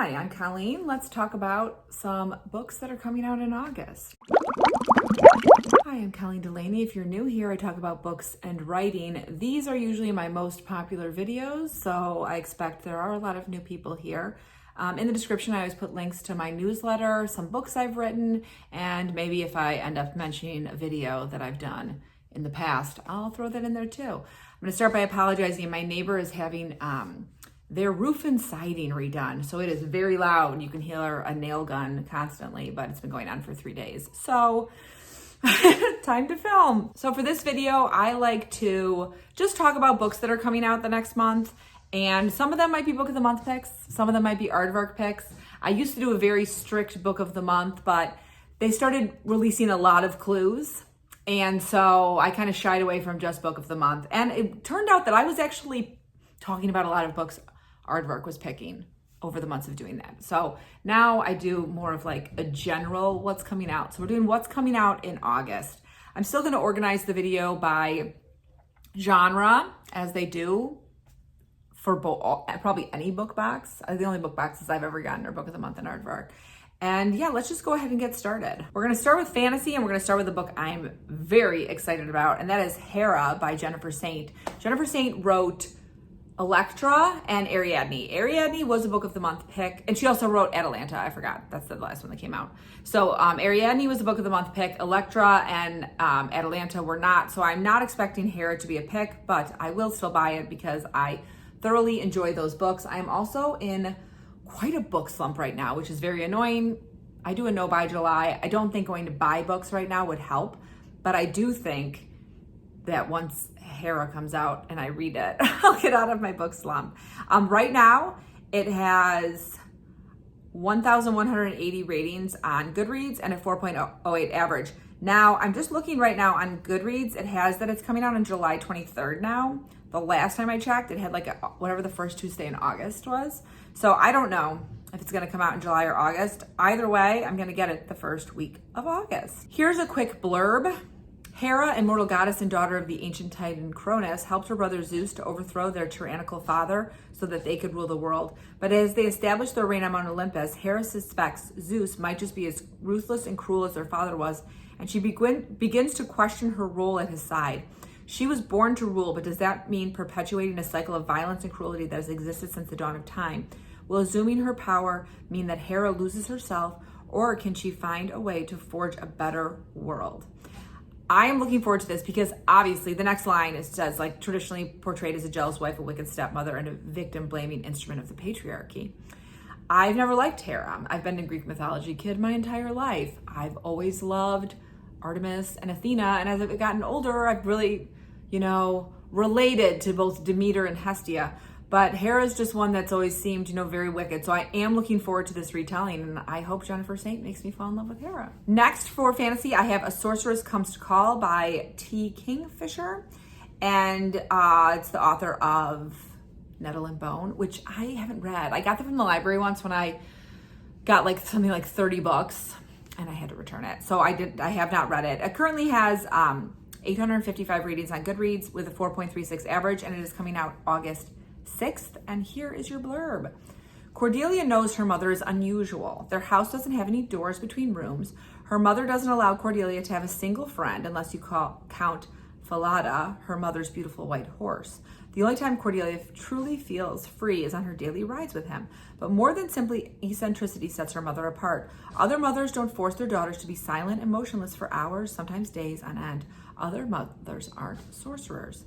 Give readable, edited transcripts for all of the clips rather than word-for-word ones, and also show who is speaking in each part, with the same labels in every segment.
Speaker 1: Hi, I'm Colleen. Let's talk about some books that are coming out in August. Hi, I'm Colleen Delaney. If you're new here, I talk about books and writing. These are usually my most popular videos, so I expect there are a lot of new people here. In the description, I always put links to my newsletter, some books I've written, and maybe if I end up mentioning a video that I've done in the past, I'll throw that in there too. I'm going to start by apologizing. My neighbor is having their roof and siding redone, so it is very loud. You can hear a nail gun constantly, but it's been going on for 3 days. So time to film. So for this video, I like to just talk about books that are coming out the next month. And some of them might be book of the month picks. Some of them might be Aardvark picks. I used to do a very strict book of the month, but they started releasing a lot of clues. And so I kind of shied away from just book of the month. And it turned out that I was actually talking about a lot of books Aardvark was picking over the months of doing that. So now I do more of like a general what's coming out. So we're doing what's coming out in August. I'm still going to organize the video by genre as they do for probably any book box. The only book boxes I've ever gotten are book of the month and Aardvark. And yeah, let's just go ahead and get started. We're going to start with fantasy, and we're going to start with a book I'm very excited about, and that is Hera by Jennifer Saint. Jennifer Saint wrote Electra and Ariadne. Ariadne was a book of the month pick, and she also wrote Atalanta. I forgot, that's the last one that came out. So Ariadne was a book of the month pick. Electra and Atalanta were not. So I'm not expecting Hera to be a pick, but I will still buy it because I thoroughly enjoy those books. I am also in quite a book slump right now, which is very annoying. I do a no buy July. I don't think going to buy books right now would help, but I do think that once Hera comes out and I read it, I'll get out of my book slump. Right now, it has 1,180 ratings on Goodreads and a 4.08 average. Now, I'm just looking right now on Goodreads. It has that it's coming out on July 23rd now. The last time I checked, it had like whatever the first Tuesday in August was. So I don't know if it's going to come out in July or August. Either way, I'm going to get it the first week of August. Here's a quick blurb. Hera, immortal goddess and daughter of the ancient titan Cronus, helped her brother Zeus to overthrow their tyrannical father so that they could rule the world. But as they establish their reign on Mount Olympus, Hera suspects Zeus might just be as ruthless and cruel as their father was, and she begins to question her role at his side. She was born to rule, but does that mean perpetuating a cycle of violence and cruelty that has existed since the dawn of time? Will assuming her power mean that Hera loses herself, or can she find a way to forge a better world? I am looking forward to this because obviously the next line says like traditionally portrayed as a jealous wife, a wicked stepmother, and a victim-blaming instrument of the patriarchy. I've never liked Hera. I've been a Greek mythology kid my entire life. I've always loved Artemis and Athena, and as I've gotten older, I've really, related to both Demeter and Hestia. But Hera's just one that's always seemed, very wicked. So I am looking forward to this retelling, and I hope Jennifer Saint makes me fall in love with Hera. Next for fantasy, I have A Sorceress Comes to Call by T. Kingfisher, and it's the author of Nettle and Bone, which I haven't read. I got that from the library once when I got like something like 30 books. And I had to return it. So I have not read it. It currently has 855 ratings on Goodreads with a 4.36 average, and it is coming out August 6th. And here is your blurb. Cordelia knows her mother is unusual. Their house doesn't have any doors between rooms. Her mother doesn't allow Cordelia to have a single friend unless you count Falada, her mother's beautiful white horse. The only time Cordelia truly feels free is on her daily rides with him. But more than simply eccentricity sets her mother apart. Other mothers don't force their daughters to be silent and motionless for hours, sometimes days on end. Other mothers aren't sorcerers.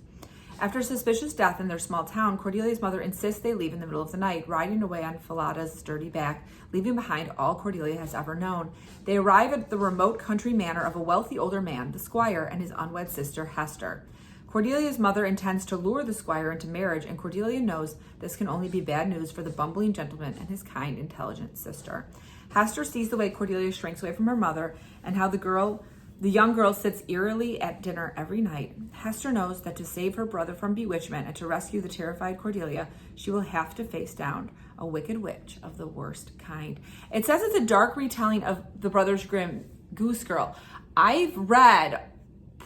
Speaker 1: After a suspicious death in their small town, Cordelia's mother insists they leave in the middle of the night, riding away on Falada's sturdy back, leaving behind all Cordelia has ever known. They arrive at the remote country manor of a wealthy older man, the squire, and his unwed sister, Hester. Cordelia's mother intends to lure the squire into marriage, and Cordelia knows this can only be bad news for the bumbling gentleman and his kind, intelligent sister. Hester sees the way Cordelia shrinks away from her mother and how the young girl sits eerily at dinner every night. Hester knows that to save her brother from bewitchment and to rescue the terrified Cordelia, she will have to face down a wicked witch of the worst kind. It says it's a dark retelling of the Brothers Grimm Goose Girl. I've read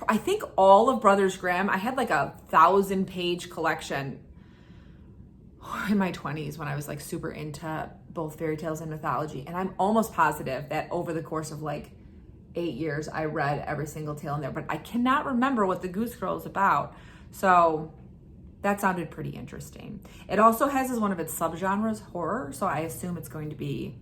Speaker 1: I think all of Brothers Grimm. I had like a 1,000-page collection in my 20s when I was like super into both fairy tales and mythology. And I'm almost positive that over the course of like 8 years, I read every single tale in there, but I cannot remember what the Goose Girl is about. So that sounded pretty interesting. It also has as one of its subgenres horror, so I assume it's going to be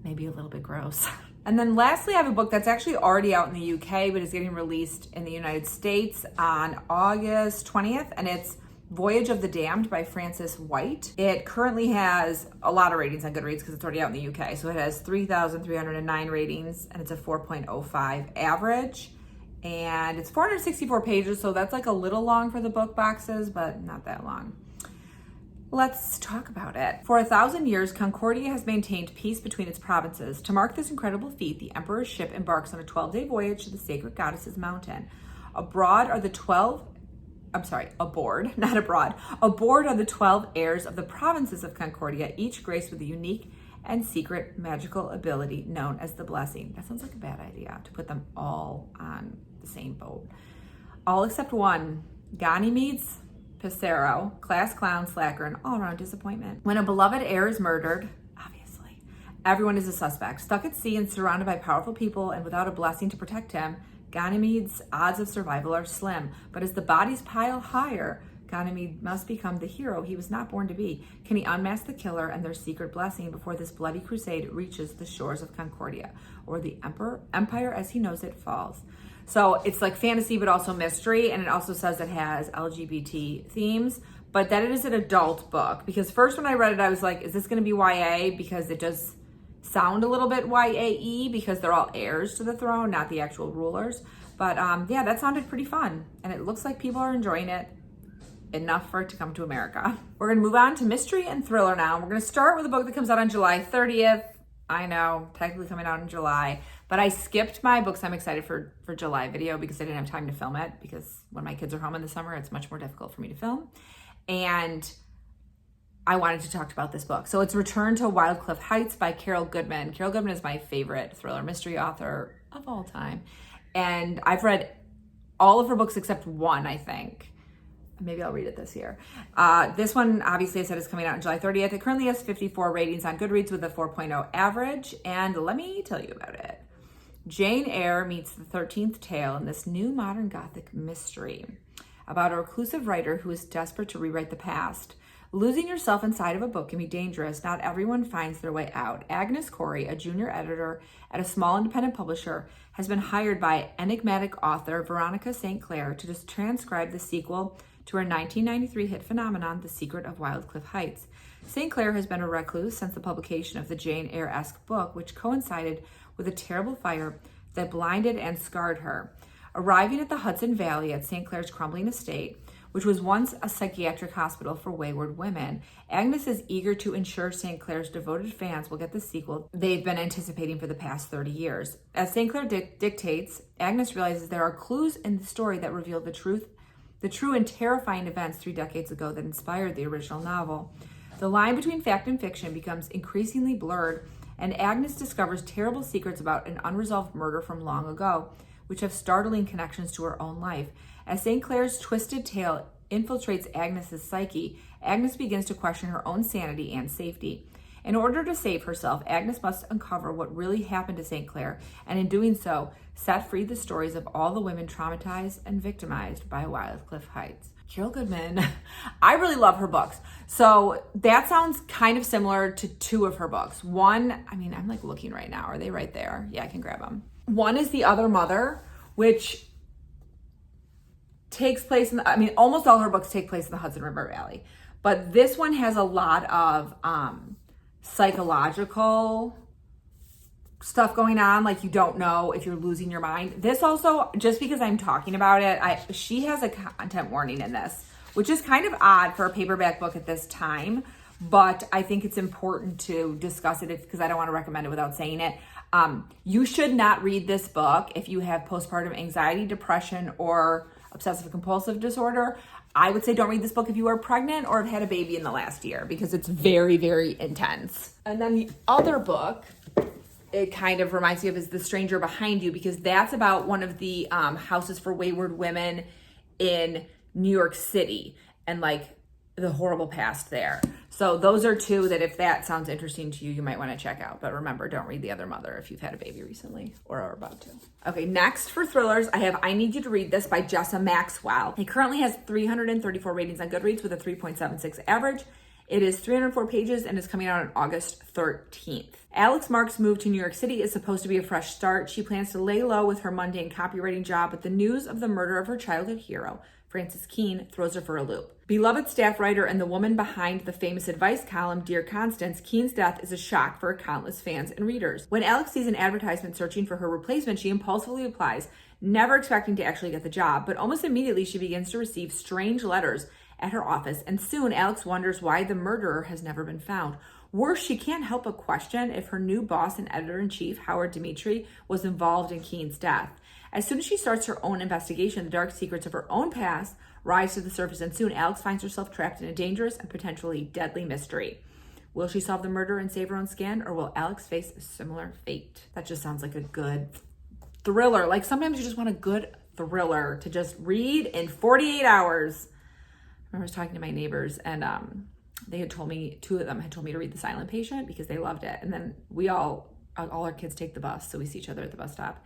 Speaker 1: maybe a little bit gross. And then lastly, I have a book that's actually already out in the UK, but is getting released in the United States on August 20th, and it's Voyage of the Damned by Frances White. It currently has a lot of ratings on Goodreads because it's already out in the UK. So it has 3,309 ratings, and it's a 4.05 average. And it's 464 pages, so that's like a little long for the book boxes, but not that long. Let's talk about it. For 1,000 years, Concordia has maintained peace between its provinces. To mark this incredible feat, the emperor's ship embarks on a 12-day voyage to the sacred goddess's mountain. Aboard are the 12 heirs of the provinces of Concordia, each graced with a unique and secret magical ability known as the blessing. That sounds like a bad idea, to put them all on the same boat. All except one, Ganymede's Pissarro, class clown, slacker, and all-around disappointment. When a beloved heir is murdered, obviously, everyone is a suspect. Stuck at sea and surrounded by powerful people and without a blessing to protect him, Ganymede's odds of survival are slim. But as the bodies pile higher, Ganymede must become the hero he was not born to be. Can he unmask the killer and their secret blessing before this bloody crusade reaches the shores of Concordia, or the empire as he knows it falls? So it's like fantasy, but also mystery. And it also says it has LGBT themes, but that it is an adult book. Because first when I read it, I was like, is this going to be YA? Because it does sound a little bit YAE because they're all heirs to the throne, not the actual rulers. But yeah, that sounded pretty fun. And it looks like people are enjoying it enough for it to come to America. We're going to move on to mystery and thriller now. We're going to start with a book that comes out on July 30th. I know, technically coming out in July, but I skipped my books I'm excited for July video because I didn't have time to film it, because when my kids are home in the summer, it's much more difficult for me to film. And I wanted to talk about this book. So it's Return to Wildcliff Heights by Carol Goodman. Carol Goodman is my favorite thriller mystery author of all time. And I've read all of her books except one, I think. Maybe I'll read it this year. This one, obviously, I said is coming out on July 30th. It currently has 54 ratings on Goodreads with a 4.0 average. And let me tell you about it. Jane Eyre meets the 13th tale in this new modern Gothic mystery about a reclusive writer who is desperate to rewrite the past. Losing yourself inside of a book can be dangerous. Not everyone finds their way out. Agnes Corey, a junior editor at a small independent publisher, has been hired by enigmatic author Veronica St. Clair to just transcribe the sequel to her 1993 hit phenomenon, The Secret of Wildcliff Heights. St. Clair has been a recluse since the publication of the Jane Eyre-esque book, which coincided with a terrible fire that blinded and scarred her. Arriving at the Hudson Valley at St. Clair's crumbling estate, which was once a psychiatric hospital for wayward women, Agnes is eager to ensure St. Clair's devoted fans will get the sequel they've been anticipating for the past 30 years. As St. Clair dictates, Agnes realizes there are clues in the story that reveal the true and terrifying events 3 decades ago that inspired the original novel. The line between fact and fiction becomes increasingly blurred, and Agnes discovers terrible secrets about an unresolved murder from long ago, which have startling connections to her own life. As St. Clair's twisted tale infiltrates Agnes's psyche, Agnes begins to question her own sanity and safety. In order to save herself, Agnes must uncover what really happened to St. Clair, and in doing so, set free the stories of all the women traumatized and victimized by Wildcliff Heights. Carol Goodman, I really love her books. So that sounds kind of similar to 2 of her books. One, I mean, I'm like looking right now. Are they right there? Yeah, I can grab them. One is The Other Mother, which takes place almost all her books take place in the Hudson River Valley. But this one has a lot of psychological stuff going on, like you don't know if you're losing your mind. This also, just because I'm talking about it, she has a content warning in this, which is kind of odd for a paperback book at this time, but I think it's important to discuss it because I don't want to recommend it without saying it. You should not read this book if you have postpartum anxiety, depression, or obsessive compulsive disorder. I would say don't read this book if you are pregnant or have had a baby in the last year, because it's very, very intense. And then the other book it kind of reminds me of is The Stranger Behind You, because that's about one of the houses for wayward women in New York City. And like the horrible past there. So those are two that if that sounds interesting to you, you might want to check out. But remember, don't read The Other Mother if you've had a baby recently or are about to. Okay, next for thrillers, I have I Need You to Read This by Jessa Maxwell. It currently has 334 ratings on Goodreads with a 3.76 average. It is 304 pages and is coming out on August 13th. Alex Mark's move to New York City is supposed to be a fresh start. She plans to lay low with her mundane copywriting job, but the news of the murder of her childhood hero, Frances Keene, throws her for a loop. Beloved staff writer and the woman behind the famous advice column, Dear Constance, Keene's death is a shock for countless fans and readers. When Alex sees an advertisement searching for her replacement, she impulsively applies, never expecting to actually get the job, but almost immediately she begins to receive strange letters at her office, and soon Alex wonders why the murderer has never been found. Worse, she can't help but question if her new boss and editor-in-chief, Howard Dimitri, was involved in Keene's death. As soon as she starts her own investigation, the dark secrets of her own past rise to the surface, and soon Alex finds herself trapped in a dangerous and potentially deadly mystery. Will she solve the murder and save her own skin, or will Alex face a similar fate? That just sounds like a good thriller. Like sometimes you just want a good thriller to just read in 48 hours. I was talking to my neighbors and they had told me, two of them had told me to read The Silent Patient because they loved it. And then we all our kids take the bus, so we see each other at the bus stop.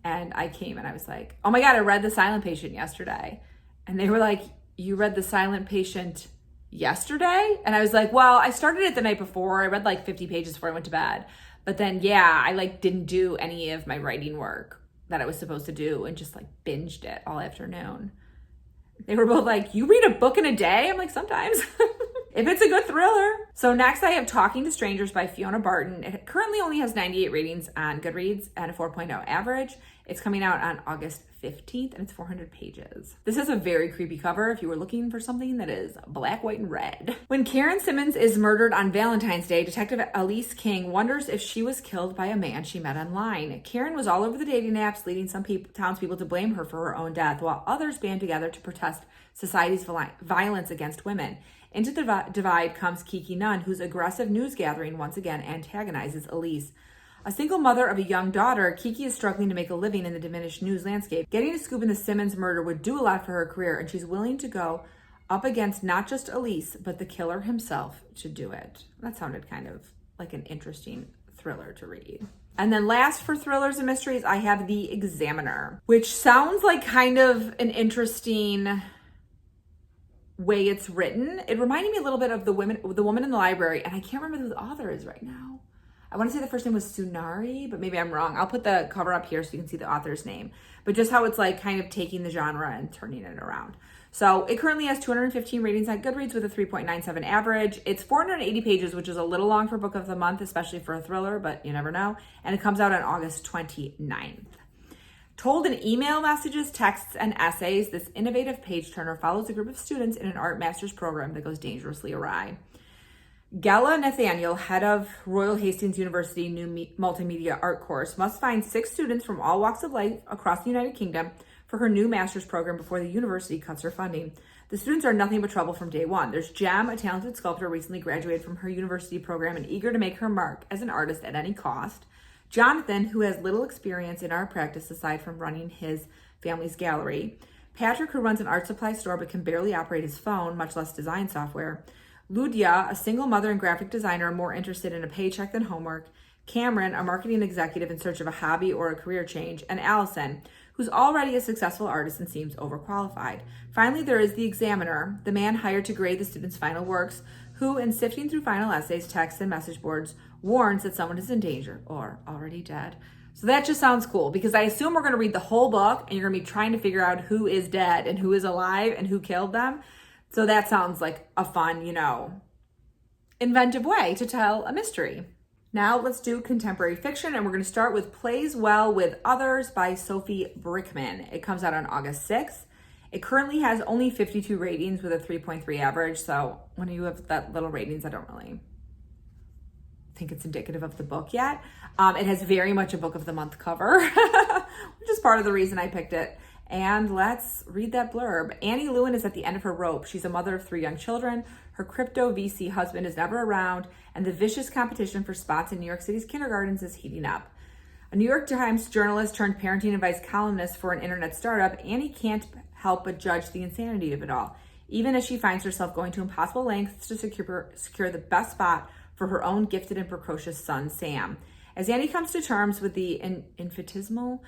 Speaker 1: And I came and I was like, oh my God, I read The Silent Patient yesterday. And they were like, you read The Silent Patient yesterday? And I was like, well, I started it the night before. I read like 50 pages before I went to bed. But then, yeah, I like didn't do any of my writing work that I was supposed to do and just like binged it all afternoon. They were both like, you read a book in a day? I'm like, sometimes. If it's a good thriller. So next I have Talking to Strangers by Fiona Barton. It currently only has 98 ratings on Goodreads and a 4.0 average. It's coming out on August 15th and it's 400 pages. This is a very creepy cover if you were looking for something that is black, white, and red. When Karen Simmons is murdered on Valentine's Day, Detective Elise King wonders if she was killed by a man she met online. Karen was all over the dating apps, leading some townspeople to blame her for her own death, while others band together to protest society's violence against women. Into the divide comes Kiki Nunn, whose aggressive news gathering once again antagonizes Elise. A single mother of a young daughter, Kiki is struggling to make a living in the diminished news landscape. Getting a scoop in the Simmons murder would do a lot for her career, and she's willing to go up against not just Elise, but the killer himself to do it. That sounded kind of like an interesting thriller to read. And then last for thrillers and mysteries, I have The Examiner, which sounds like kind of an interesting way it's written. It reminded me a little bit of the woman in the library, and I can't remember who the author is right now. I want to say the first name was Sunari, but maybe I'm wrong. I'll put the cover up here so you can see the author's name. But just how it's like kind of taking the genre and turning it around. So it currently has 215 ratings on Goodreads with a 3.97 average. It's 480 pages, which is a little long for Book of the Month, especially for a thriller, but you never know. And it comes out on August 29th. Told in email messages, texts, and essays, this innovative page-turner follows a group of students in an art master's program that goes dangerously awry. Gala Nathaniel, head of Royal Hastings University new multimedia art course, must find 6 students from all walks of life across the United Kingdom for her new master's program before the university cuts her funding. The students are nothing but trouble from day one. There's Jem, a talented sculptor recently graduated from her university program and eager to make her mark as an artist at any cost. Jonathan, who has little experience in art practice aside from running his family's gallery. Patrick, who runs an art supply store but can barely operate his phone, much less design software. Ludia, a single mother and graphic designer more interested in a paycheck than homework. Cameron, a marketing executive in search of a hobby or a career change. And Allison, who's already a successful artist and seems overqualified. Finally, there is the examiner, the man hired to grade the students' final works, who, in sifting through final essays, texts, and message boards, warns that someone is in danger or already dead. So that just sounds cool because I assume we're going to read the whole book and you're going to be trying to figure out who is dead and who is alive and who killed them. So that sounds like a fun, inventive way to tell a mystery. Now let's do contemporary fiction, and we're going to start with Plays Well with Others by Sophie Brickman. It comes out on August 6th. It currently has only 52 ratings with a 3.3 average, so when you have that little ratings, I don't really think it's indicative of the book yet. It has very much a Book of the Month cover, which is part of the reason I picked it. And let's read that blurb. Annie Lewin is at the end of her rope. She's a mother of 3 young children. Her crypto VC husband is never around, and the vicious competition for spots in New York City's kindergartens is heating up. A New York Times journalist turned parenting advice columnist for an internet startup, Annie can't help but judge the insanity of it all. even as she finds herself going to impossible lengths to secure the best spot for her own gifted and precocious son, Sam. As Annie comes to terms with the infinitesimal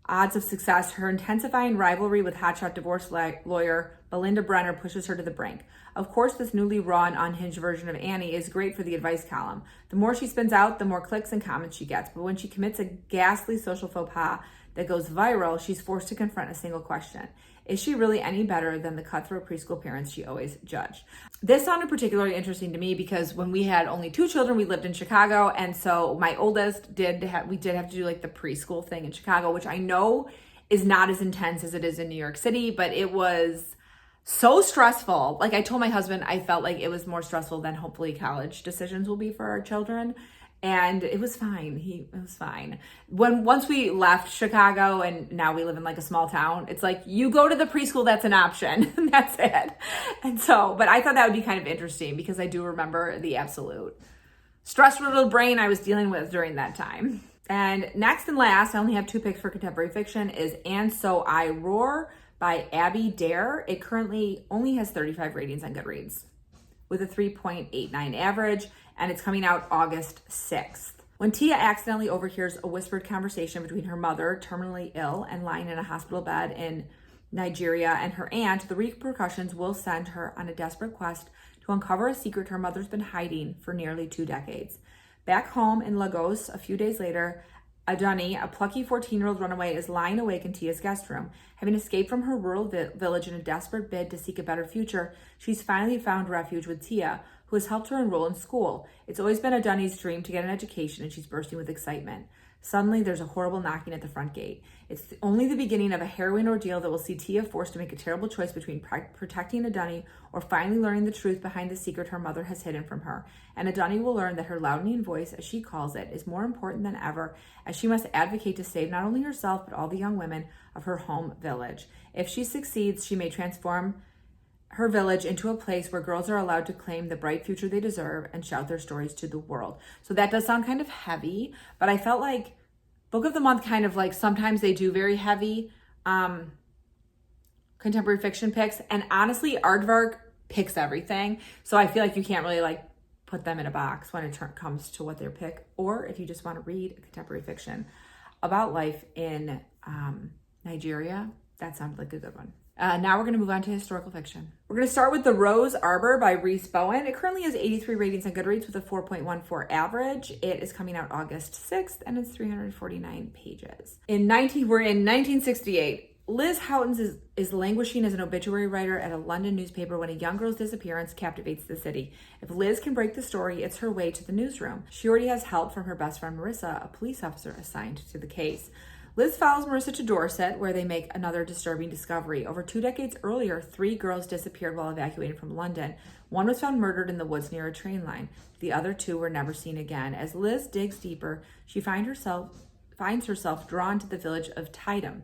Speaker 1: odds of success, her intensifying rivalry with hotshot divorce lawyer Belinda Brenner pushes her to the brink. Of course, this newly raw and unhinged version of Annie is great for the advice column. The more she spins out, the more clicks and comments she gets. But when she commits a ghastly social faux pas that goes viral, she's forced to confront a single question. Is she really any better than the cutthroat preschool parents she always judged? This sounded particularly interesting to me because when we had only 2 children, we lived in Chicago. And so my oldest we did have to do like the preschool thing in Chicago, which I know is not as intense as it is in New York City, but it was so stressful. Like I told my husband, I felt like it was more stressful than hopefully college decisions will be for our children. And it was fine. It was fine. Once we left Chicago and now we live in like a small town, it's like you go to the preschool, that's an option. That's it. And so, but I thought that would be kind of interesting because I do remember the absolute stress-riddled brain I was dealing with during that time. And next and last, I only have 2 picks for contemporary fiction, is And So I Roar by Abby Dare. It currently only has 35 ratings on Goodreads with a 3.89 average, and it's coming out August 6th. When Tia accidentally overhears a whispered conversation between her mother, terminally ill and lying in a hospital bed in Nigeria, and her aunt, the repercussions will send her on a desperate quest to uncover a secret her mother's been hiding for nearly 2 decades. Back home in Lagos, a few days later, Adani, a plucky 14-year-old runaway, is lying awake in Tia's guest room. Having escaped from her rural village in a desperate bid to seek a better future, she's finally found refuge with Tia, who has helped her enroll in school. It's always been Adani's dream to get an education, and she's bursting with excitement. Suddenly, there's a horrible knocking at the front gate. It's only the beginning of a harrowing ordeal that will see Tia forced to make a terrible choice between protecting Adani or finally learning the truth behind the secret her mother has hidden from her. And Adani will learn that her loudening voice, as she calls it, is more important than ever, as she must advocate to save not only herself, but all the young women of her home village. If she succeeds, she may transform her village into a place where girls are allowed to claim the bright future they deserve and shout their stories to the world. So that does sound kind of heavy, but I felt like Book of the Month kind of like sometimes they do very heavy contemporary fiction picks. And honestly, Aardvark picks everything. So I feel like you can't really like put them in a box when it comes to what their pick, or if you just want to read contemporary fiction about life in Nigeria, that sounded like a good one. Now we're going to move on to historical fiction. We're going to start with The Rose Arbor by Rhys Bowen. It currently has 83 ratings on Goodreads with a 4.14 average. It is coming out August 6th and it's 349 pages. We're in 1968. Liz Houghton is languishing as an obituary writer at a London newspaper when a young girl's disappearance captivates the city. If Liz can break the story, it's her way to the newsroom. She already has help from her best friend Marissa, a police officer assigned to the case. Liz follows Marissa to Dorset, where they make another disturbing discovery. Over 2 decades earlier, 3 girls disappeared while evacuating from London. One was found murdered in the woods near a train line. The other 2 were never seen again. As Liz digs deeper, she finds herself drawn to the village of Tideham,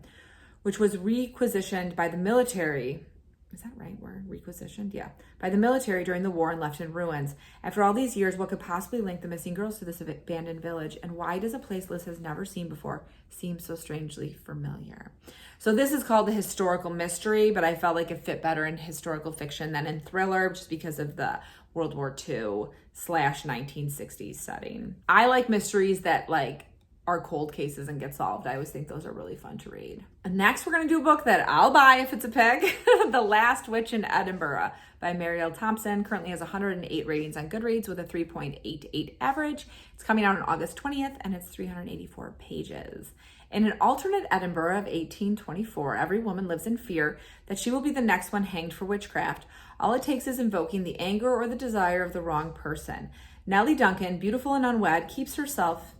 Speaker 1: which was requisitioned by the military. Is that right word? Requisitioned? Yeah. By the military during the war and left in ruins. After all these years, what could possibly link the missing girls to this abandoned village? And why does a place Liz has never seen before seem so strangely familiar? So this is called a historical mystery, but I felt like it fit better in historical fiction than in thriller just because of the World War II/1960s setting. I like mysteries that like are cold cases and get solved. I always think those are really fun to read. And next, we're going to do a book that I'll buy if it's a pick. The Last Witch in Edinburgh by Marielle Thompson. Currently has 108 ratings on Goodreads with a 3.88 average. It's coming out on August 20th and it's 384 pages. In an alternate Edinburgh of 1824, every woman lives in fear that she will be the next one hanged for witchcraft. All it takes is invoking the anger or the desire of the wrong person. Nellie Duncan, beautiful and unwed, keeps to herself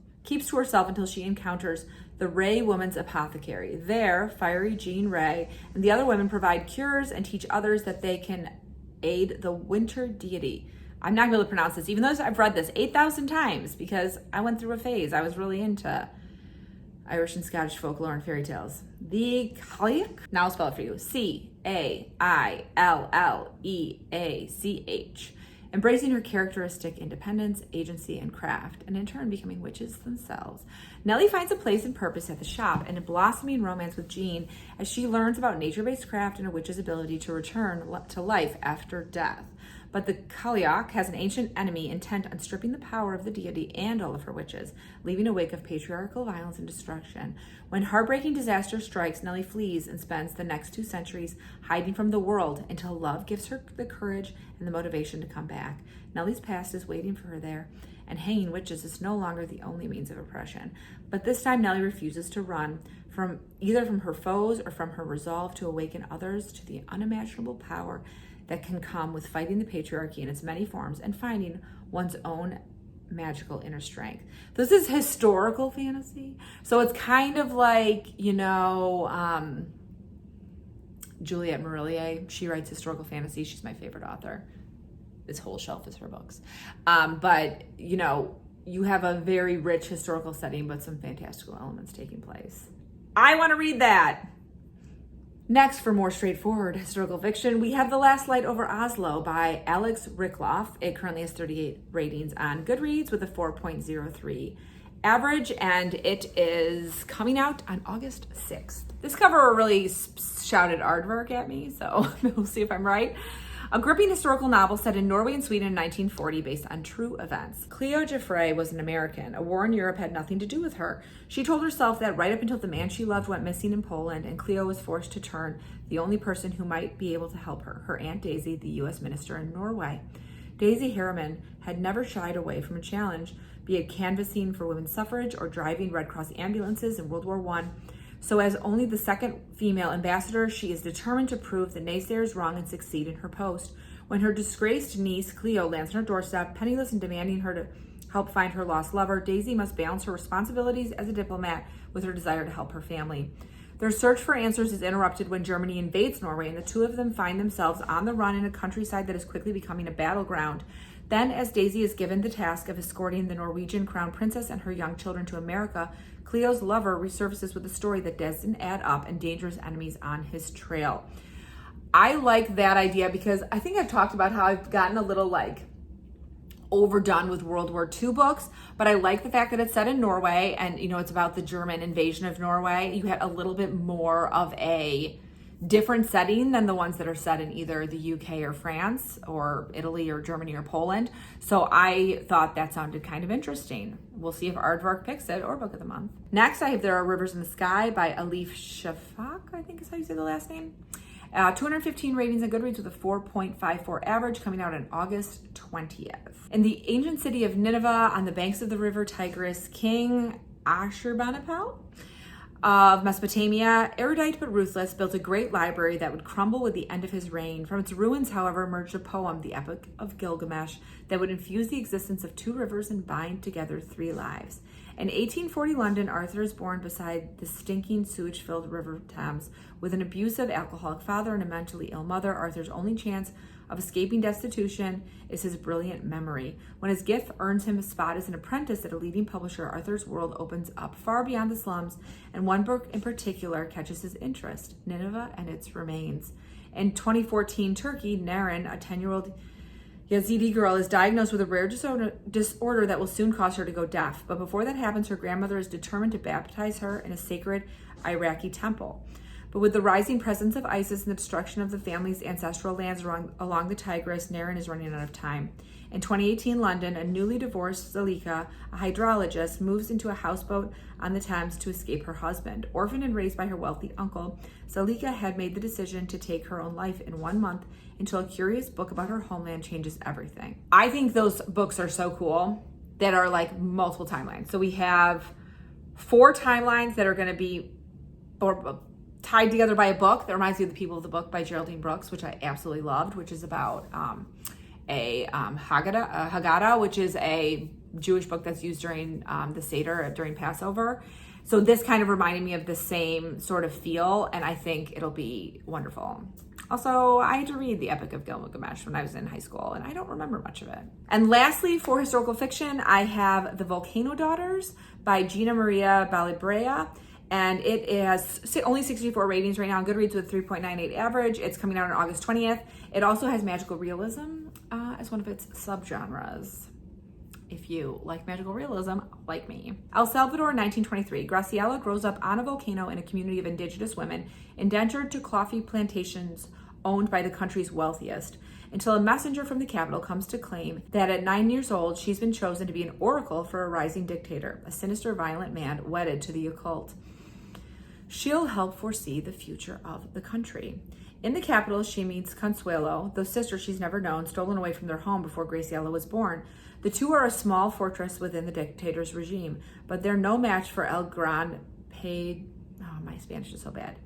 Speaker 1: until she encounters the Ray Woman's Apothecary. There, fiery Jean Ray and the other women provide cures and teach others that they can aid the winter deity. I'm not going to be able to pronounce this, even though I've read this 8,000 times because I went through a phase. I was really into Irish and Scottish folklore and fairy tales. The Cailleach, now I'll spell it for you, Cailleach. embracing her characteristic independence, agency, and craft, and in turn becoming witches themselves. Nellie finds a place and purpose at the shop and a blossoming romance with Jean as she learns about nature-based craft and a witch's ability to return to life after death. But the Cailleach has an ancient enemy intent on stripping the power of the deity and all of her witches, leaving a wake of patriarchal violence and destruction. When heartbreaking disaster strikes, Nellie flees and spends the next 2 centuries hiding from the world until love gives her the courage and the motivation to come back. Nellie's past is waiting for her there, and hanging witches is no longer the only means of oppression. But this time, Nellie refuses to run from either from her foes or from her resolve to awaken others to the unimaginable power that can come with fighting the patriarchy in its many forms and finding one's own magical inner strength. This is historical fantasy. So it's kind of like, Juliette Marillier. She writes historical fantasy. She's my favorite author. This whole shelf is her books. But you have a very rich historical setting, but some fantastical elements taking place. I want to read that. Next, for more straightforward historical fiction, we have The Last Light Over Oslo by Alex Rickloff. It currently has 38 ratings on Goodreads with a 4.03 average, and it is coming out on August 6th. This cover really shouted Aardvark at me, so we'll see if I'm right. A gripping historical novel set in Norway and Sweden in 1940 based on true events. Cleo Giffray was an American. A war in Europe had nothing to do with her. She told herself that right up until the man she loved went missing in Poland and Cleo was forced to turn the only person who might be able to help her, her Aunt Daisy, the U.S. minister in Norway. Daisy Harriman had never shied away from a challenge, be it canvassing for women's suffrage or driving Red Cross ambulances in World War I. So as only the second female ambassador, she is determined to prove the naysayers wrong and succeed in her post. When her disgraced niece, Cleo, lands on her doorstep, penniless and demanding her to help find her lost lover, Daisy must balance her responsibilities as a diplomat with her desire to help her family. Their search for answers is interrupted when Germany invades Norway, and the two of them find themselves on the run in a countryside that is quickly becoming a battleground. Then, as Daisy is given the task of escorting the Norwegian crown princess and her young children to America, Cleo's lover resurfaces with a story that doesn't add up and dangerous enemies on his trail. I like that idea because I think I've talked about how I've gotten a little overdone with World War II books, but I like the fact that it's set in Norway and, it's about the German invasion of Norway. You had a little bit more of a different setting than the ones that are set in either the UK or France or Italy or Germany or Poland. So I thought that sounded kind of interesting. We'll see if Aardvark picks it or Book of the Month. Next, I have There Are Rivers in the Sky by Alif Shafak, I think is how you say the last name. 215 ratings on Goodreads with a 4.54 average, coming out on August 20th. In the ancient city of Nineveh, on the banks of the river Tigris, King Ashurbanipal of Mesopotamia, erudite but ruthless, built a great library that would crumble with the end of his reign. From its ruins, however, emerged a poem, the Epic of Gilgamesh, that would infuse the existence of 2 rivers and bind together 3 lives. In 1840 London, Arthur is born beside the stinking, sewage-filled River Thames. With an abusive, alcoholic father and a mentally ill mother, Arthur's only chance of escaping destitution is his brilliant memory. When his gift earns him a spot as an apprentice at a leading publisher, Arthur's world opens up far beyond the slums, and one book in particular catches his interest, Nineveh and its Remains. In 2014 Turkey, Naren, a 10-year-old Yazidi girl, is diagnosed with a rare disorder that will soon cause her to go deaf. But before that happens, her grandmother is determined to baptize her in a sacred Iraqi temple. But with the rising presence of ISIS and the destruction of the family's ancestral lands along the Tigris, Naren is running out of time. In 2018 London, a newly divorced Zalika, a hydrologist, moves into a houseboat on the Thames to escape her husband. Orphaned and raised by her wealthy uncle, Zalika had made the decision to take her own life in 1 month until a curious book about her homeland changes everything. I think those books are so cool that are multiple timelines. So we have 4 timelines that are going to be tied together by a book that reminds me of The People of the Book by Geraldine Brooks, which I absolutely loved, which is about Haggadah, which is a Jewish book that's used during the Seder, during Passover. So this kind of reminded me of the same sort of feel, and I think it'll be wonderful. Also, I had to read the Epic of Gilgamesh when I was in high school, and I don't remember much of it. And lastly, for historical fiction, I have The Volcano Daughters by Gina Maria Balibrea. And it has only 64 ratings right now on Goodreads with 3.98 average. It's coming out on August 20th. It also has magical realism that is one of its subgenres. If you like magical realism, like me. El Salvador, 1923. Graciela grows up on a volcano in a community of indigenous women, indentured to coffee plantations owned by the country's wealthiest, until a messenger from the capital comes to claim that at 9 years old, she's been chosen to be an oracle for a rising dictator, a sinister, violent man wedded to the occult. She'll help foresee the future of the country. In the capital, she meets Consuelo, the sister she's never known, stolen away from their home before Graciela was born. The two are a small fortress within the dictator's regime, but they're no match for El Gran my Spanish is so bad.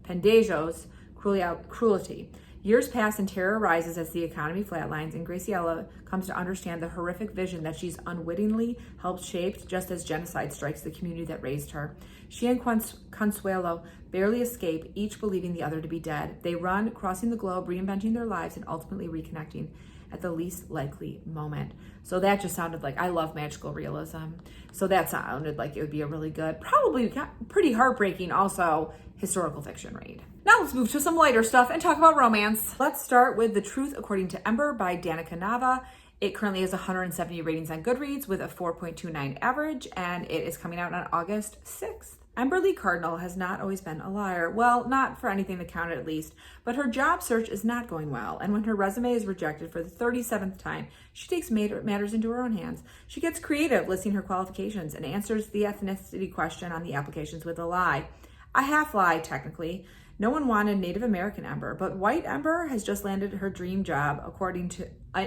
Speaker 1: Pendejo's cruelty. Years pass and terror rises as the economy flatlines, and Graciela comes to understand the horrific vision that she's unwittingly helped shape just as genocide strikes the community that raised her. She and Consuelo barely escape, each believing the other to be dead. They run, crossing the globe, reinventing their lives, and ultimately reconnecting at the least likely moment. So that just sounded like, I love magical realism. So that sounded like it would be a really good, probably pretty heartbreaking also, historical fiction read. Now let's move to some lighter stuff and talk about romance. Let's start with The Truth According to Ember by Danica Nava. It currently has 170 ratings on Goodreads with a 4.29 average, and it is coming out on August 6th. Emberly Cardinal has not always been a liar. Well, not for anything that counted at least, but her job search is not going well, and when her resume is rejected for the 37th time, she takes matters into her own hands. She gets creative listing her qualifications and answers the ethnicity question on the applications with a lie. A half lie, technically. No one wanted Native American Ember, but white Ember has just landed her dream job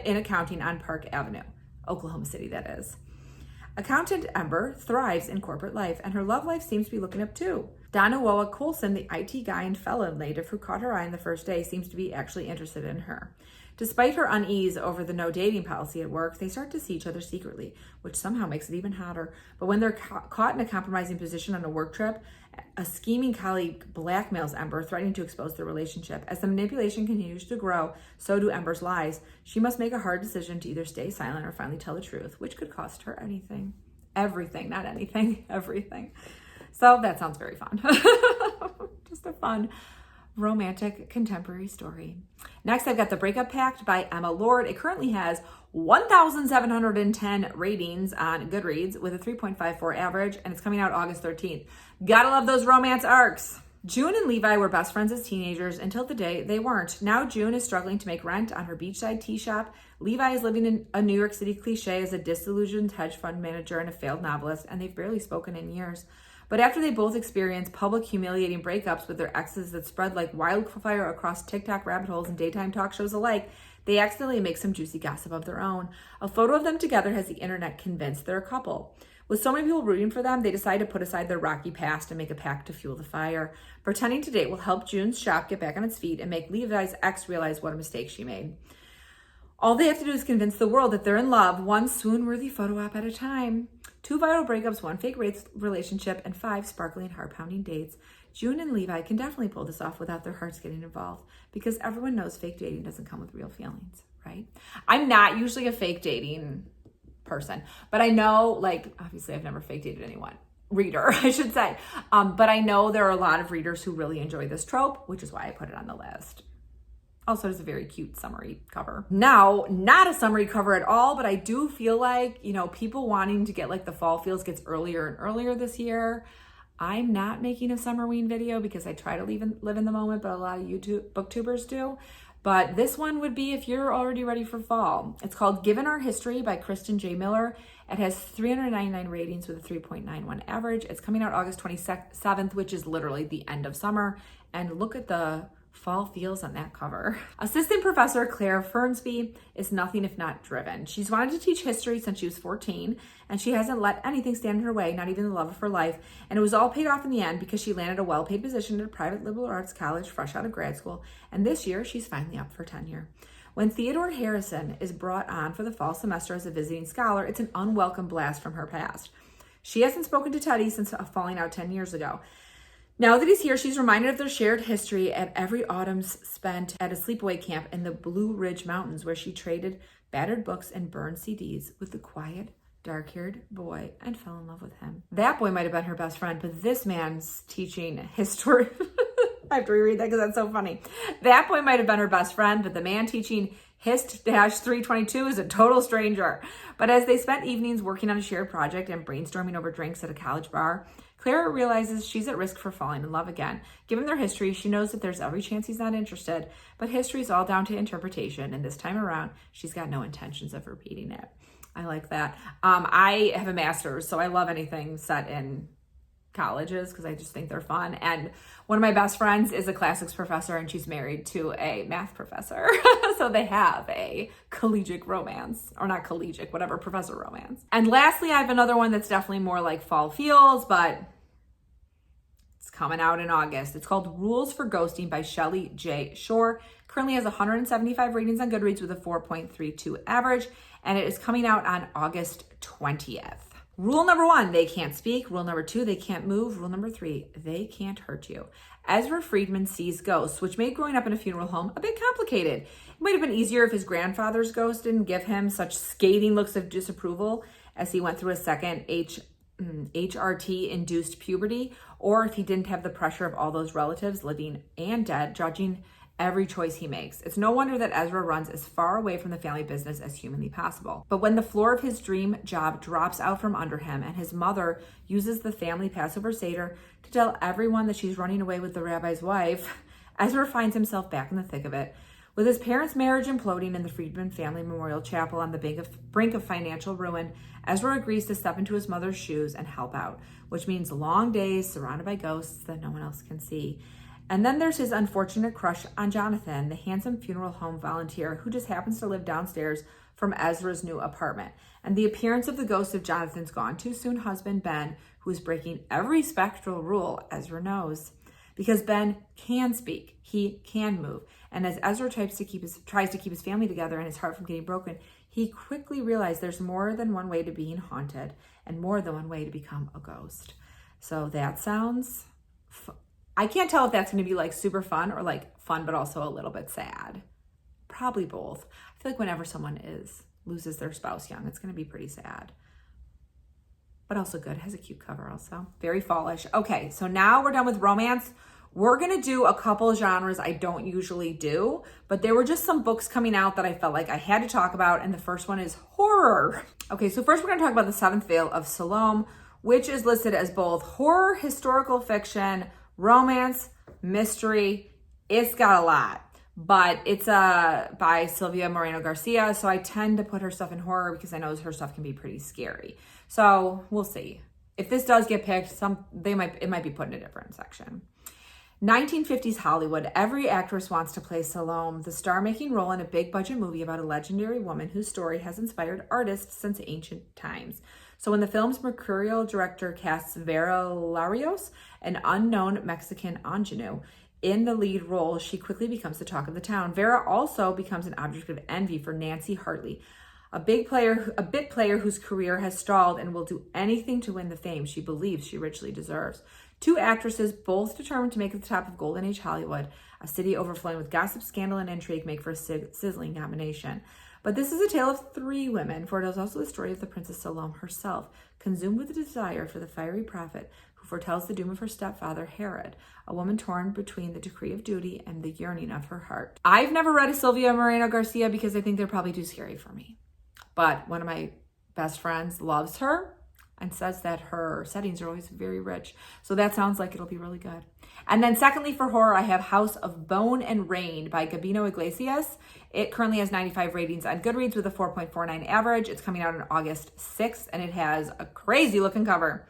Speaker 1: in accounting on Park Avenue, Oklahoma City, that is. Accountant Ember thrives in corporate life, and her love life seems to be looking up too. Donowoa Coulson, the IT guy and fellow native who caught her eye on the first day, seems to be actually interested in her. Despite her unease over the no dating policy at work, they start to see each other secretly, which somehow makes it even hotter. But when they're caught in a compromising position on a work trip, a scheming colleague blackmails Ember, threatening to expose their relationship. As the manipulation continues to grow, so do Ember's lies. She must make a hard decision to either stay silent or finally tell the truth, which could cost her anything. Everything, not anything, everything. So that sounds very fun. Just a fun romantic contemporary story. Next, I've got The Breakup Pact by Emma Lord. It currently has 1,710 ratings on Goodreads with a 3.54 average, and it's coming out August 13th. Gotta love those romance arcs. June and Levi were best friends as teenagers until the day they weren't. Now June is struggling to make rent on her beachside tea shop. Levi is living in a New York City cliche as a disillusioned hedge fund manager and a failed novelist, and they've barely spoken in years. But after they both experience public humiliating breakups with their exes that spread like wildfire across TikTok rabbit holes and daytime talk shows alike, they accidentally make some juicy gossip of their own. A photo of them together has the internet convinced they're a couple. With so many people rooting for them, they decide to put aside their rocky past and make a pact to fuel the fire. Pretending to date will help June's shop get back on its feet and make Levi's ex realize what a mistake she made. All they have to do is convince the world that they're in love, one swoon-worthy photo op at a time. 2 viral breakups, 1 fake relationship, and 5 sparkling, heart-pounding dates. June and Levi can definitely pull this off without their hearts getting involved, because everyone knows fake dating doesn't come with real feelings, right? I'm not usually a fake dating person, but I know, like, obviously I've never fake dated anyone. Reader, I should say. But I know there are a lot of readers who really enjoy this trope, which is why I put it on the list. Also, it's a very cute summary cover. Now, not a summary cover at all, but I do feel like, people wanting to get like the fall feels gets earlier and earlier this year. I'm not making a Summerween video because I try to live in the moment, but a lot of booktubers do. But this one would be if you're already ready for fall. It's called Given Our History by Kristen J. Miller. It has 399 ratings with a 3.91 average. It's coming out August 27th, which is literally the end of summer. And look at the fall feels on that cover. Assistant Professor Claire Fernsby is nothing if not driven. She's wanted to teach history since she was 14, and she hasn't let anything stand in her way, not even the love of her life. And it was all paid off in the end because she landed a well-paid position at a private liberal arts college fresh out of grad school. And this year, she's finally up for tenure. When Theodore Harrison is brought on for the fall semester as a visiting scholar, it's an unwelcome blast from her past. She hasn't spoken to Teddy since a falling out 10 years ago. Now that he's here, she's reminded of their shared history at every autumn's spent at a sleepaway camp in the Blue Ridge Mountains, where she traded battered books and burned CDs with the quiet, dark-haired boy and fell in love with him. That boy might have been her best friend, but this man's teaching history. I have to reread that because that's so funny. That boy might have been her best friend, but the man teaching Hist-322 is a total stranger. But as they spent evenings working on a shared project and brainstorming over drinks at a college bar, Clara realizes she's at risk for falling in love again. Given their history, she knows that there's every chance he's not interested, but history's all down to interpretation, and this time around, she's got no intentions of repeating it. I like that. I have a master's, so I love anything set in colleges because I just think they're fun. And one of my best friends is a classics professor, and she's married to a math professor. So they have a collegiate romance, or not collegiate, whatever, professor romance. And lastly, I have another one that's definitely more like fall feels, but it's coming out in August. It's called Rules for Ghosting by Shelley J. Shore. Currently has 175 ratings on Goodreads with a 4.32 average, and it is coming out on August 20th. Rule number 1, they can't speak. Rule number 2, they can't move. Rule number 3, they can't hurt you. Ezra Friedman sees ghosts, which made growing up in a funeral home a bit complicated. It might have been easier if his grandfather's ghost didn't give him such scathing looks of disapproval as he went through a second HRT-induced puberty, or if he didn't have the pressure of all those relatives, living and dead, judging every choice he makes. It's no wonder that Ezra runs as far away from the family business as humanly possible. But when the floor of his dream job drops out from under him and his mother uses the family Passover Seder to tell everyone that she's running away with the rabbi's wife, Ezra finds himself back in the thick of it. With his parents' marriage imploding and the Friedman Family Memorial Chapel on the brink of financial ruin, Ezra agrees to step into his mother's shoes and help out, which means long days surrounded by ghosts that no one else can see. And then there's his unfortunate crush on Jonathan, the handsome funeral home volunteer who just happens to live downstairs from Ezra's new apartment. And the appearance of the ghost of Jonathan's gone too soon husband, Ben, who is breaking every spectral rule Ezra knows. Because Ben can speak, he can move. And as Ezra tries to keep his family together and his heart from getting broken, he quickly realized there's more than one way to being haunted and more than one way to become a ghost. So that sounds I can't tell if that's going to be like super fun or like fun, but also a little bit sad. Probably both. I feel like whenever someone loses their spouse young, it's going to be pretty sad, but also good. It has a cute cover also. Very fallish. Okay, so now we're done with romance. We're going to do a couple of genres I don't usually do, but there were just some books coming out that I felt like I had to talk about, and the first one is horror. Okay, so first we're going to talk about The Seventh Veil of Salome, which is listed as both horror, historical fiction, romance, mystery. It's got a lot, but it's by Sylvia Moreno Garcia, so I tend to put her stuff in horror because I know her stuff can be pretty scary. So we'll see. If this does get picked, it might be put in a different section. 1950s Hollywood. Every actress wants to play Salome, the star-making role in a big-budget movie about a legendary woman whose story has inspired artists since ancient times. So when the film's mercurial director casts Vera Larios, an unknown Mexican ingenue, in the lead role, she quickly becomes the talk of the town. Vera also becomes an object of envy for Nancy Hartley, a bit player whose career has stalled and will do anything to win the fame she believes she richly deserves. Two actresses, both determined to make it to the top of Golden Age Hollywood, a city overflowing with gossip, scandal, and intrigue, make for a sizzling combination. But this is a tale of three women, for it is also the story of the Princess Salome herself, consumed with a desire for the fiery prophet who foretells the doom of her stepfather, Herod, a woman torn between the decree of duty and the yearning of her heart. I've never read a Sylvia Moreno Garcia because I think they're probably too scary for me. But one of my best friends loves her and says that her settings are always very rich. So that sounds like it'll be really good. And then secondly, for horror, I have House of Bone and Rain by Gabino Iglesias. It currently has 95 ratings on Goodreads with a 4.49 average. It's coming out on August 6th, and it has a crazy looking cover.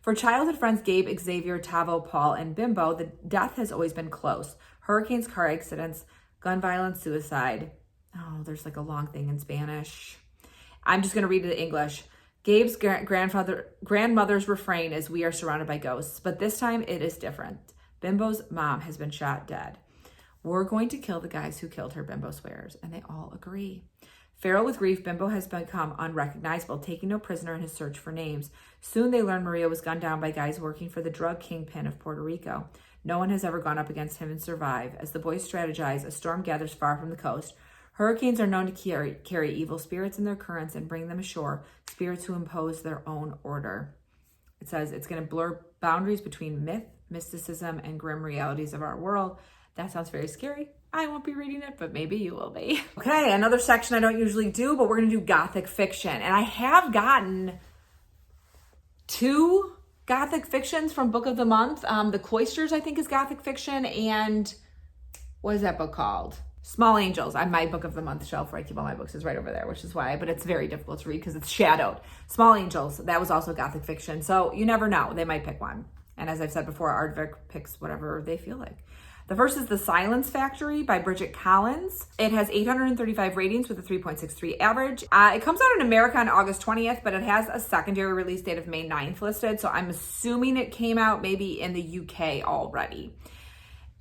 Speaker 1: For childhood friends Gabe, Xavier, Tavo, Paul, and Bimbo, the death has always been close. Hurricanes, car accidents, gun violence, suicide. Oh, there's like a long thing in Spanish. I'm just going to read it in English. Gabe's grandmother's refrain is, "We are surrounded by ghosts," but this time it is different. Bimbo's mom has been shot dead. "We're going to kill the guys who killed her," Bimbo swears, and they all agree. Feral with grief, Bimbo has become unrecognizable, taking no prisoner in his search for names. Soon they learn Maria was gunned down by guys working for the drug kingpin of Puerto Rico. No one has ever gone up against him and survived. As the boys strategize, a storm gathers far from the coast. Hurricanes are known to carry evil spirits in their currents and bring them ashore, spirits who impose their own order. It says it's going to blur boundaries between myth, mysticism, and grim realities of our world. That sounds very scary. I won't be reading it, but maybe you will be. Okay, another section I don't usually do, but we're gonna do Gothic fiction. And I have gotten 2 Gothic fictions from Book of the Month. The Cloisters, I think, is Gothic fiction, and what is that book called? Small Angels. On my Book of the Month shelf where I keep all my books is right over there, which is why, but it's very difficult to read because it's shadowed. Small Angels, that was also Gothic fiction. So you never know, they might pick one. And as I've said before, Aardvark picks whatever they feel like. The first is The Silence Factory by Bridget Collins. It has 835 ratings with a 3.63 average. It comes out in America on August 20th, but it has a secondary release date of May 9th listed. So I'm assuming it came out maybe in the UK already.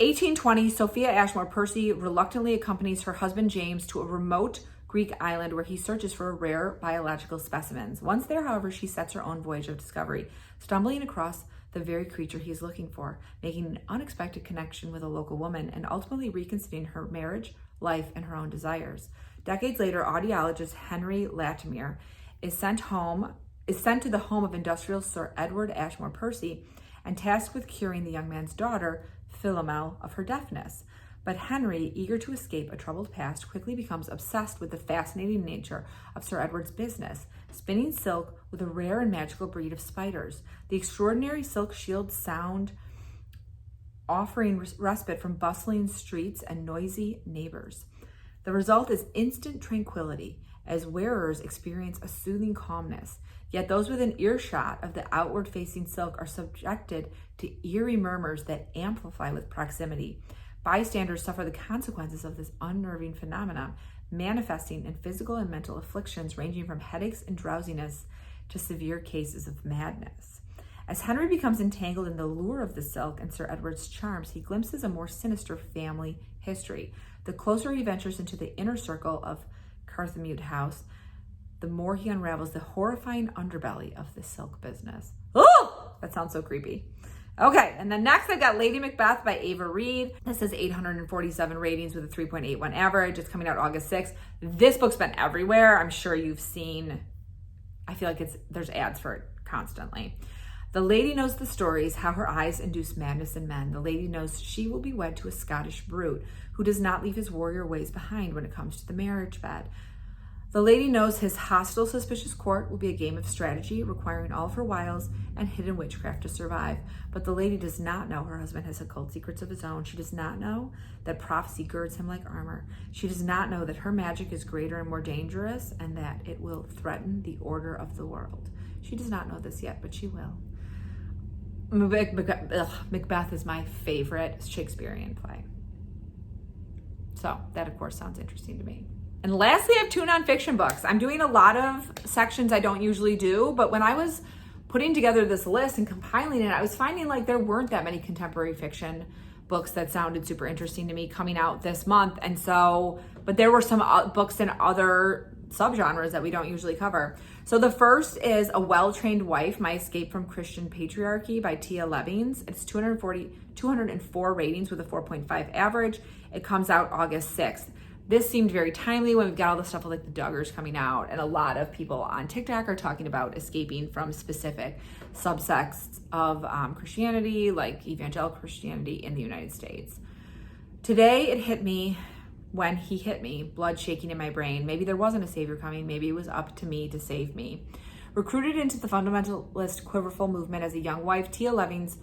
Speaker 1: 1820, Sophia Ashmore Percy reluctantly accompanies her husband James to a remote Greek island where he searches for rare biological specimens. Once there, however, she sets her own voyage of discovery, stumbling across the very creature he is looking for, making an unexpected connection with a local woman, and ultimately reconsidering her marriage, life, and her own desires. Decades later, audiologist Henry Latimer is sent to the home of industrial Sir Edward Ashmore Percy and tasked with curing the young man's daughter, Philomel, of her deafness. But Henry, eager to escape a troubled past, quickly becomes obsessed with the fascinating nature of Sir Edward's business, spinning silk with a rare and magical breed of spiders. The extraordinary silk shields sound, offering respite from bustling streets and noisy neighbors. The result is instant tranquility, as wearers experience a soothing calmness. Yet those within earshot of the outward-facing silk are subjected to eerie murmurs that amplify with proximity. Bystanders suffer the consequences of this unnerving phenomenon, manifesting in physical and mental afflictions ranging from headaches and drowsiness to severe cases of madness. As Henry becomes entangled in the lure of the silk and Sir Edward's charms, he glimpses a more sinister family history. The closer he ventures into the inner circle of Carthamute House, the more he unravels the horrifying underbelly of the silk business. Oh, that sounds so creepy. Okay, and then next I've got Lady Macbeth by Ava Reed. This is 847 ratings with a 3.81 average. It's coming out August 6th. This book's been everywhere. I'm sure you've seen, I feel like there's ads for it constantly. The lady knows the stories, how her eyes induce madness in men. The lady knows she will be wed to a Scottish brute who does not leave his warrior ways behind when it comes to the marriage bed. The lady knows his hostile, suspicious court will be a game of strategy, requiring all of her wiles and hidden witchcraft to survive. But the lady does not know her husband has occult secrets of his own. She does not know that prophecy girds him like armor. She does not know that her magic is greater and more dangerous and that it will threaten the order of the world. She does not know this yet, but she will. Macbeth is my favorite Shakespearean play. So that, of course, sounds interesting to me. And lastly, I have 2 nonfiction books. I'm doing a lot of sections I don't usually do, but when I was putting together this list and compiling it, I was finding like there weren't that many contemporary fiction books that sounded super interesting to me coming out this month. And so, but there were some books in other subgenres that we don't usually cover. So the first is A Well-Trained Wife, My Escape from Christian Patriarchy by Tia Levings. It's 204 ratings with a 4.5 average. It comes out August 6th. This seemed very timely when we've got all the stuff like the Duggars coming out, and a lot of people on TikTok are talking about escaping from specific subsects of Christianity, like evangelical Christianity in the United States. Today, it hit me when he hit me, blood shaking in my brain. Maybe there wasn't a savior coming. Maybe it was up to me to save me. Recruited into the fundamentalist quiverful movement as a young wife, Tia Levings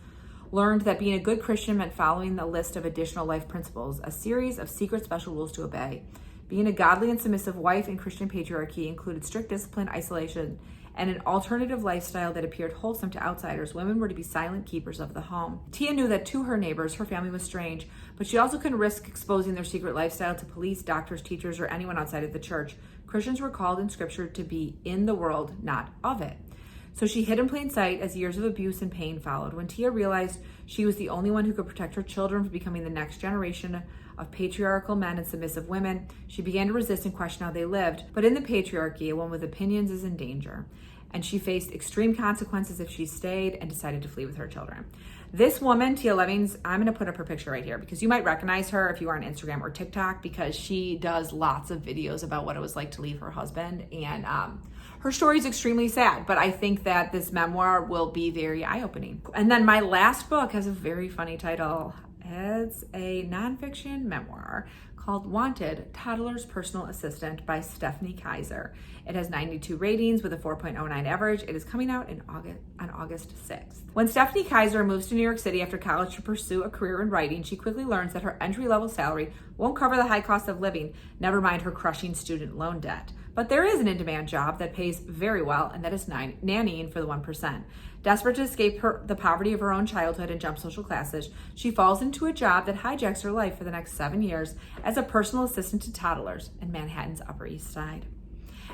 Speaker 1: learned that being a good Christian meant following the list of additional life principles, a series of secret special rules to obey. Being a godly and submissive wife in Christian patriarchy included strict discipline, isolation, and an alternative lifestyle that appeared wholesome to outsiders. Women were to be silent keepers of the home. Tia knew that to her neighbors, her family was strange, but she also couldn't risk exposing their secret lifestyle to police, doctors, teachers, or anyone outside of the church. Christians were called in scripture to be in the world, not of it. So she hid in plain sight as years of abuse and pain followed. When Tia realized she was the only one who could protect her children from becoming the next generation of patriarchal men and submissive women, she began to resist and question how they lived. But in the patriarchy, a woman with opinions is in danger, and she faced extreme consequences if she stayed and decided to flee with her children. This woman, Tia Levings, I'm going to put up her picture right here because you might recognize her if you are on Instagram or TikTok because she does lots of videos about what it was like to leave her husband, and her story is extremely sad, but I think that this memoir will be very eye-opening. And then my last book has a very funny title. It's a nonfiction memoir called Wanted, Toddler's Personal Assistant by Stephanie Kaiser. It has 92 ratings with a 4.09 average. It is coming out on August 6th. When Stephanie Kaiser moves to New York City after college to pursue a career in writing, she quickly learns that her entry-level salary won't cover the high cost of living, never mind her crushing student loan debt. But there is an in-demand job that pays very well, and that is nannying for the 1%. Desperate to escape the poverty of her own childhood and jump social classes, she falls into a job that hijacks her life for the next 7 years as a personal assistant to toddlers in Manhattan's Upper East Side.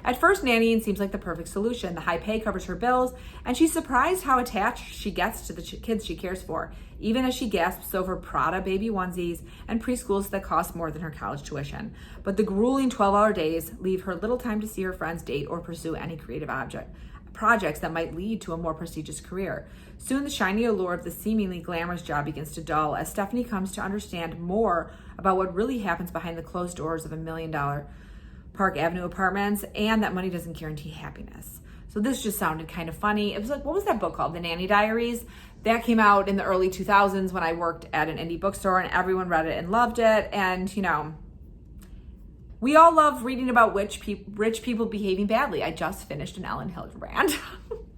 Speaker 1: At first, nannying seems like the perfect solution. The high pay covers her bills, and she's surprised how attached she gets to the kids she cares for, even as she gasps over Prada baby onesies and preschools that cost more than her college tuition. But the grueling 12-hour days leave her little time to see her friends, date, or pursue any creative projects that might lead to a more prestigious career. Soon, the shiny allure of the seemingly glamorous job begins to dull as Stephanie comes to understand more about what really happens behind the closed doors of $1 million Park Avenue apartments, and that money doesn't guarantee happiness. So this just sounded kind of funny. It was like, what was that book called? The Nanny Diaries? That came out in the early 2000s when I worked at an indie bookstore, and everyone read it and loved it. And, you know, we all love reading about rich people behaving badly. I just finished an Ellen Hildebrand.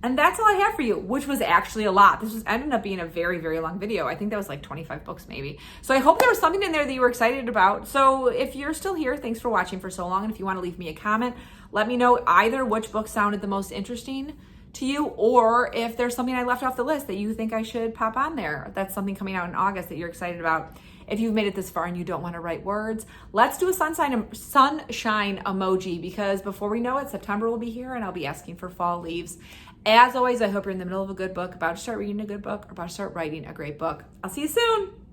Speaker 1: And that's all I have for you, which was actually a lot. This ended up being a very, very long video. I think that was like 25 books maybe. So I hope there was something in there that you were excited about. So if you're still here, thanks for watching for so long. And if you want to leave me a comment, let me know either which book sounded the most interesting to you, or if there's something I left off the list that you think I should pop on there. That's something coming out in August that you're excited about. If you've made it this far and you don't want to write words, let's do a sunshine emoji, because before we know it, September will be here and I'll be asking for fall leaves. As always, I hope you're in the middle of a good book, about to start reading a good book, or about to start writing a great book. I'll see you soon.